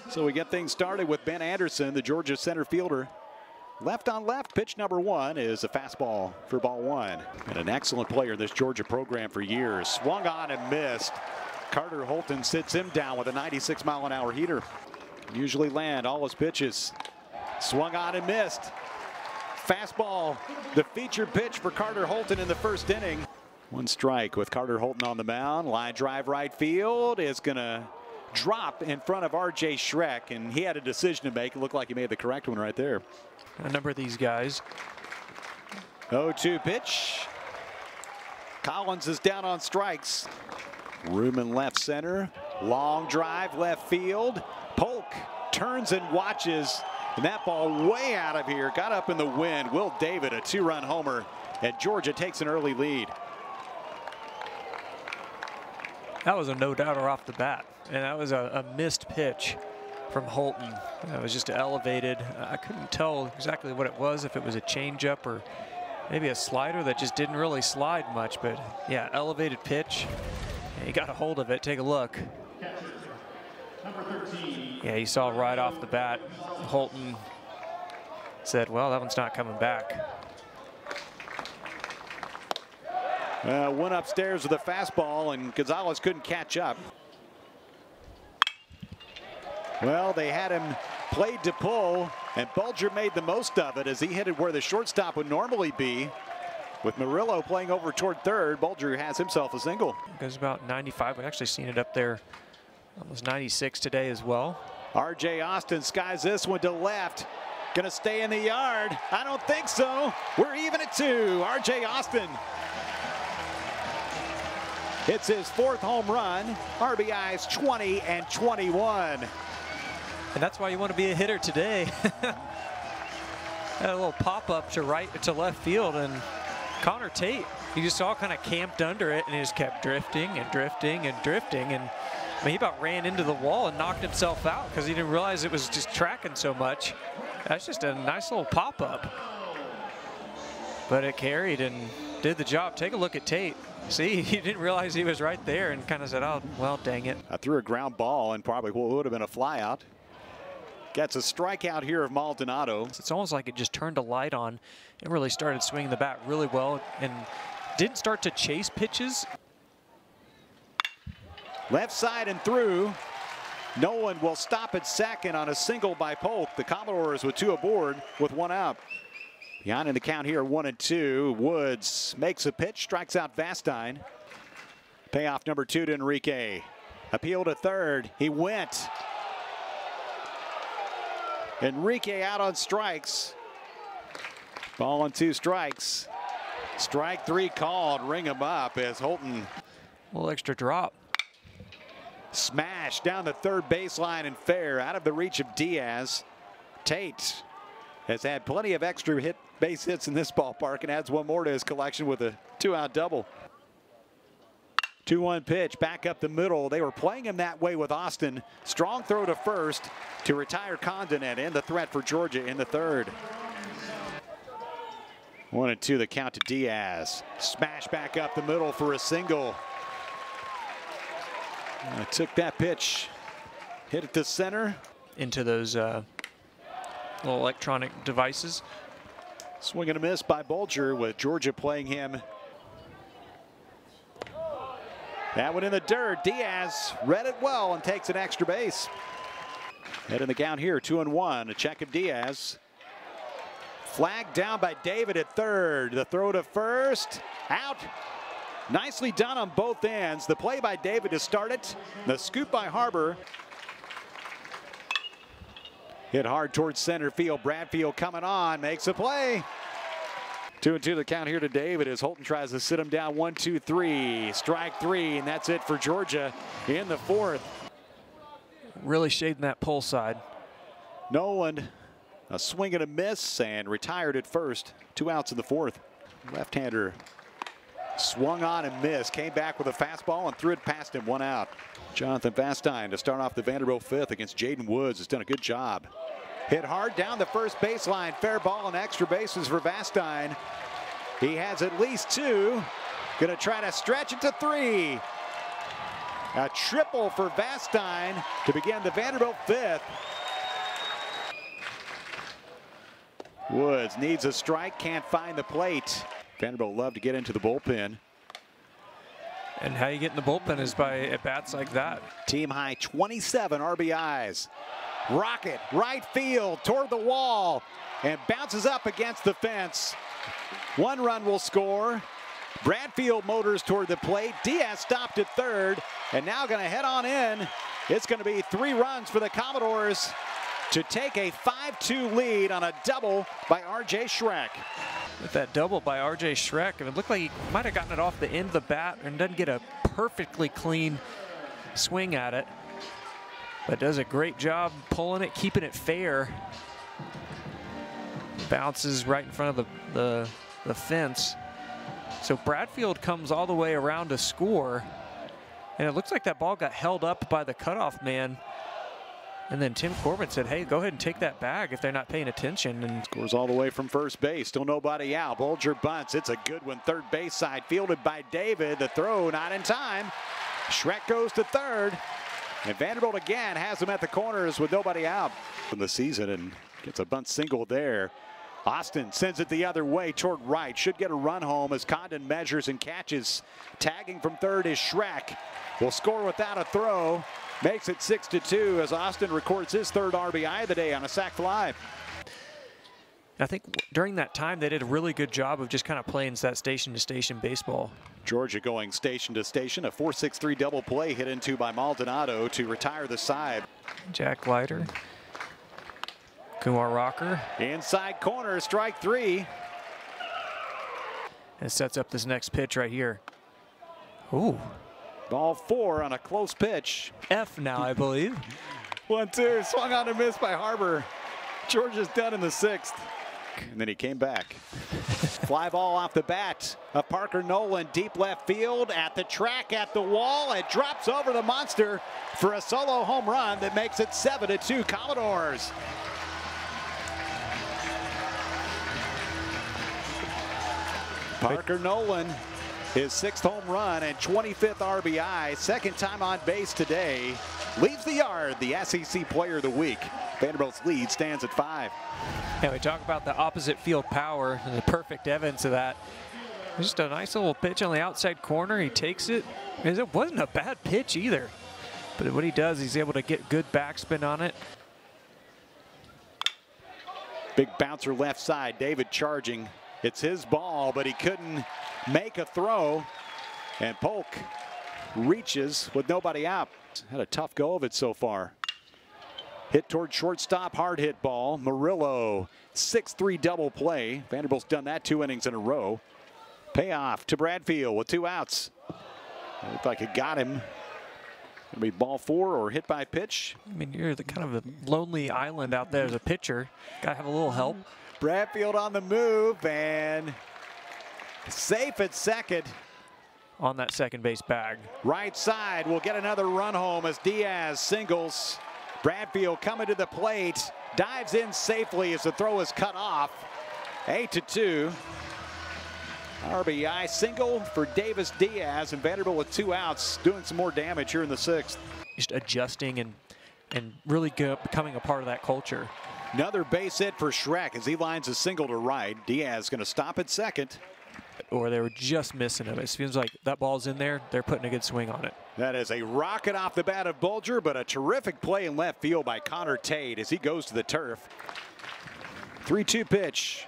So we get things started with Ben Anderson, the Georgia center fielder. Left on left, pitch number 1 is a fastball for ball 1. And an excellent player in this Georgia program for years. Swung on and missed. Carter Holton sits him down with a 96-mile-an-hour heater. Usually land all his pitches. Swung on and missed. Fastball, the featured pitch for Carter Holton in the first inning. 1 strike with Carter Holton on the mound. Line drive right field is going to drop in front of R.J. Schreck, and he had a decision to make. It looked like he made the correct one right there. A number of these guys. 0-2 pitch. Collins is down on strikes. Room in left center. Long drive left field. Polk turns and watches, and that ball way out of here. Got up in the wind. Will David, a 2-run homer, and Georgia takes an early lead. That was a no-doubter off the bat, and that was a missed pitch from Holton. It was just elevated. I couldn't tell exactly what it was, if it was a changeup or maybe a slider that just didn't really slide much, but yeah, elevated pitch. He got a hold of it. Take a look. Yeah, you saw right off the bat, Holton said, well, that one's not coming back. Went upstairs with a fastball, and Gonzalez couldn't catch up. Well, they had him played to pull, and Bulger made the most of it as he hit it where the shortstop would normally be. With Murillo playing over toward third, Bulger has himself a single. Goes about 95. We've actually seen it up there, almost 96 today as well. R.J. Austin skies this one to left. Gonna stay in the yard. I don't think so. We're even at 2. R.J. Austin hits his 4th home run. RBIs 20 and 21. And that's why you want to be a hitter today. Had a little pop-up to left field, and Connor Tate, you just saw kind of camped under it, and he just kept drifting and drifting and drifting. And I mean, he about ran into the wall and knocked himself out because he didn't realize it was just tracking so much. That's just a nice little pop-up. But it carried and did the job. Take a look at Tate. See, he didn't realize he was right there and kind of said, oh, well, dang it. I threw a ground ball and probably would have been a fly out. Gets a strikeout here of Maldonado. It's almost like it just turned a light on and really started swinging the bat really well and didn't start to chase pitches. Left side and through. No one will stop at second on a single by Polk. The Commodores with 2 aboard with 1 out. Behind in the count here, 1-2. Woods makes a pitch, strikes out Vastine. Payoff number 2 to Enrique. Appeal to third. He went. Enrique out on strikes. Ball on 2 strikes. Strike 3 called. Ring him up as Holton. A little extra drop. Smash down the third baseline and fair, out of the reach of Diaz. Tate has had plenty of extra base hits in this ballpark and adds 1 more to his collection with a 2-out double. 2-1 pitch back up the middle. They were playing him that way with Austin. Strong throw to first to retire Condon and end the threat for Georgia in the third. 1-2 the count to Diaz. Smash back up the middle for a single. Took that pitch, hit it to center. Into those little electronic devices. Swing and a miss by Bulger with Georgia playing him. That one in the dirt. Diaz read it well and takes an extra base. Head in the count here, 2-1. A check of Diaz. Flagged down by David at third. The throw to first. Out. Nicely done on both ends. The play by David to start it. The scoop by Harbor. Hit hard towards center field. Bradfield coming on, makes a play. 2-2 the count here to David as Holton tries to sit him down. 1-2-3. Strike 3, and that's it for Georgia in the 4th. Really shading that pull side. Nolan, a swing and a miss, and retired at first. 2 outs in the 4th. Left-hander swung on and missed. Came back with a fastball and threw it past him. 1 out. Jonathan Vastine to start off the Vanderbilt 5th against Jaden Woods. Has done a good job. Hit hard down the first baseline. Fair ball and extra bases for Vastine. He has at least 2. Going to try to stretch it to 3. A triple for Vastine to begin the Vanderbilt fifth. Woods needs a strike, can't find the plate. Vanderbilt love to get into the bullpen. And how you get in the bullpen is by at-bats like that. Team high 27 RBIs. Rocket, right field, toward the wall, and bounces up against the fence. 1 run will score. Bradfield motors toward the plate. Diaz stopped at third, and now going to head on in. It's going to be 3 runs for the Commodores to take a 5-2 lead on a double by R.J. Schreck. With that double by R.J. Schreck, and it looked like he might have gotten it off the end of the bat and doesn't get a perfectly clean swing at it, but does a great job pulling it, keeping it fair. Bounces right in front of the fence. So Bradfield comes all the way around to score, and it looks like that ball got held up by the cutoff man. And then Tim Corbin said, hey, go ahead and take that bag if they're not paying attention. And scores all the way from first base. Still nobody out. Bulger bunts. It's a good one. Third base side fielded by David. The throw not in time. Schreck goes to third. And Vanderbilt again has him at the corners with nobody out from the season and gets a bunt single there. Austin sends it the other way toward right. Should get a run home as Condon measures and catches. Tagging from third is Schreck. Will score without a throw. Makes it 6-2 as Austin records his 3rd RBI of the day on a sac fly. I think during that time they did a really good job of just kind of playing that station-to-station baseball. Georgia going station to station. A 4-6-3 double play hit into by Maldonado to retire the side. Jack Leiter. Kumar Rocker. Inside corner, strike 3. And sets up this next pitch right here. Ooh. Ball 4 on a close pitch. F now, I believe. 1-2, swung on and missed by Harbor. Georgia's done in the 6th. And then he came back. Fly ball off the bat of Parker Nolan, deep left field, at the track, at the wall. It drops over the monster for a solo home run that makes it 7-2 Commodores. Parker Nolan, his 6th home run and 25th RBI, 2nd time on base today. Leaves the yard, the SEC Player of the Week. Vanderbilt's lead stands at 5. Yeah, we talk about the opposite field power and the perfect evidence of that. Just a nice little pitch on the outside corner. He takes it. It wasn't a bad pitch either. But what he does, he's able to get good backspin on it. Big bouncer left side, David charging. It's his ball, but he couldn't make a throw. And Polk reaches with nobody out. Had a tough go of it so far. Hit toward shortstop, hard hit ball. Murillo, 6-3 double play. Vanderbilt's done that 2 innings in a row. Payoff to Bradfield with 2 outs. Looked like it got him. Gonna be ball 4 or hit by pitch. I mean, you're the kind of a lonely island out there as a pitcher. Gotta have a little help. Bradfield on the move and safe at second. On that second base bag. Right side will get another run home as Diaz singles. Bradfield coming to the plate, dives in safely as the throw is cut off. 8-2. RBI single for Davis Diaz, and Vanderbilt with 2 outs, doing some more damage here in the 6th. Just adjusting and really becoming a part of that culture. Another base hit for Schreck as he lines a single to right. Diaz going to stop at second. Or they were just missing him. It seems like that ball's in there. They're putting a good swing on it. That is a rocket off the bat of Bulger, but a terrific play in left field by Connor Tate as he goes to the turf. 3-2 pitch.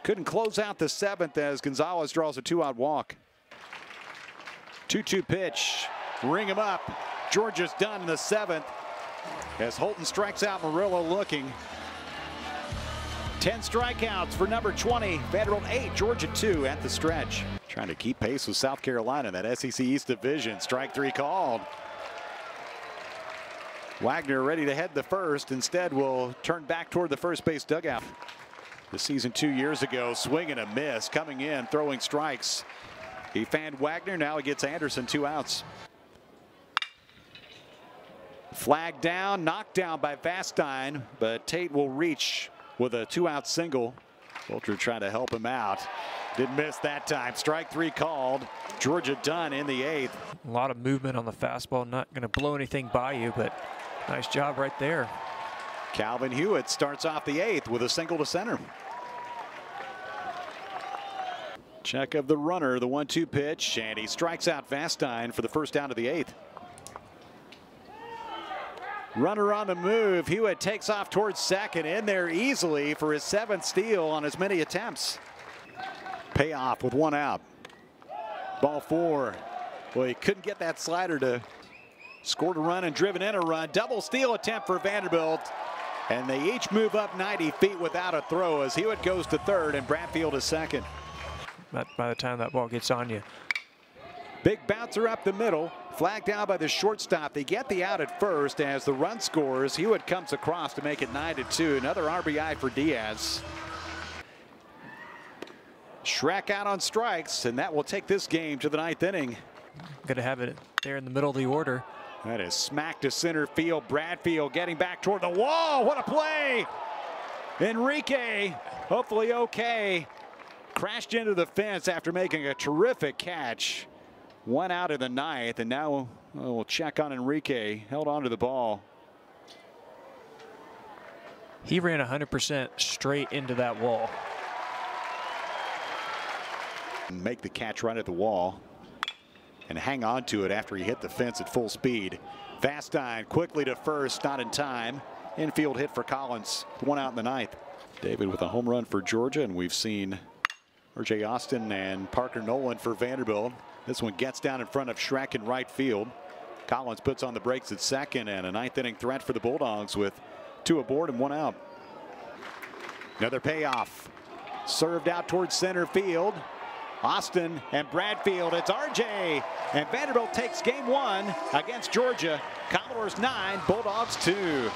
Couldn't close out the 7th as Gonzalez draws a 2-out walk. 2-2 pitch. Ring him up. Georgia's done in the 7th as Holton strikes out Murillo looking. 10 strikeouts for number 20. Vanderbilt 8, Georgia 2 at the stretch. Trying to keep pace with South Carolina in that SEC East Division. Strike 3 called. Wagner ready to head the first. Instead will turn back toward the first base dugout. The season 2 years ago, swing and a miss, coming in, throwing strikes. He fanned Wagner, now he gets Anderson 2 outs. Flag down, knocked down by Vastine, but Tate will reach with a 2-out single. Bulger trying to help him out. Didn't miss that time. Strike 3 called. Georgia done in the 8th. A lot of movement on the fastball. Not going to blow anything by you, but nice job right there. Calvin Hewitt starts off the 8th with a single to center. Check of the runner, the 1-2 pitch, and he strikes out Vastine for the first out of the 8th. Runner on the move. Hewitt takes off towards second, in there easily for his 7th steal on as many attempts. Payoff with 1 out. Ball 4. Well, he couldn't get that slider to score a run and driven in a run. Double steal attempt for Vanderbilt. And they each move up 90 feet without a throw as Hewitt goes to third and Bradfield is second. But by the time that ball gets on you. Big bouncer up the middle. Flagged down by the shortstop. They get the out at first as the run scores. Hewitt comes across to make it 9-2. Another RBI for Diaz. Schreck out on strikes, and that will take this game to the 9th inning. Going to have it there in the middle of the order. That is smacked to center field. Bradfield getting back toward the wall. What a play! Enrique, hopefully okay. Crashed into the fence after making a terrific catch. 1 out in the 9th, and now we'll check on Enrique. Held on to the ball. He ran 100% straight into that wall. Make the catch right at the wall and hang on to it after he hit the fence at full speed. Vastine quickly to first, not in time. Infield hit for Collins. 1 out in the 9th. David with a home run for Georgia, and we've seen R.J. Austin and Parker Nolan for Vanderbilt. This one gets down in front of Schreck in right field. Collins puts on the brakes at second, and a 9th inning threat for the Bulldogs with 2 aboard and 1 out. Another payoff. Served out towards center field. Austin and Bradfield, it's RJ, and Vanderbilt takes game 1 against Georgia. Commodores 9, Bulldogs 2.